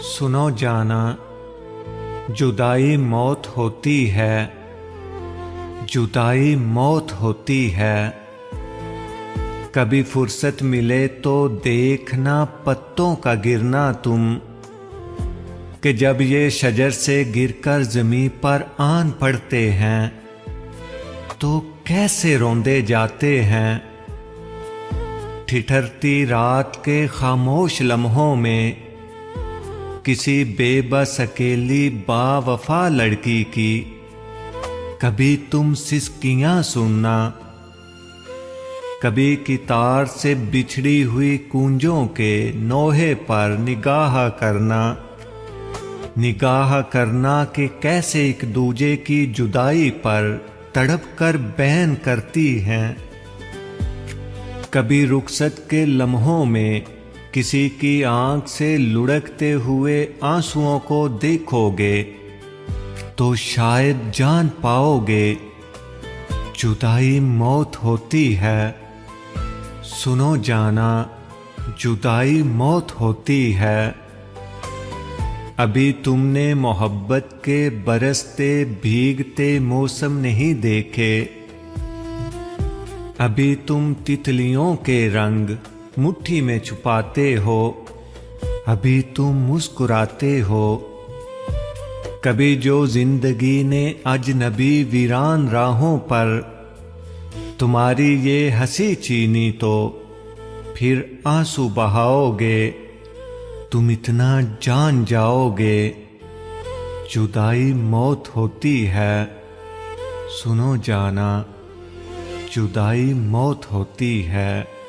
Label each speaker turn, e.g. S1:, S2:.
S1: सुनो जाना, जुदाई मौत होती है, जुदाई मौत होती है। कभी फुर्सत मिले तो देखना पत्तों का गिरना तुम, कि जब ये शजर से गिरकर ज़मीं पर आन पड़ते हैं तो कैसे रोंदे जाते हैं। ठिठरती रात के खामोश लम्हों में किसी बेबस अकेली बावफा लड़की की कभी तुम सिसकियां सुनना, कभी कितार से बिछड़ी हुई कूंजों के नोहे पर निगाह करना कि कैसे एक दूजे की जुदाई पर तड़प कर बैन करती हैं। कभी रुखसत के लम्हों में किसी की आंख से लुढ़कते हुए आंसुओं को देखोगे तो शायद जान पाओगे जुदाई मौत होती है। सुनो जाना, जुदाई मौत होती है। अभी तुमने मोहब्बत के बरसते भीगते मौसम नहीं देखे, अभी तुम तितलियों के रंग मुट्ठी में छुपाते हो, अभी तुम मुस्कुराते हो। कभी जो जिंदगी ने अजनबी वीरान राहों पर तुम्हारी ये हंसी छीनी तो फिर आंसू बहाओगे, तुम इतना जान जाओगे जुदाई मौत होती है। सुनो जाना, जुदाई मौत होती है।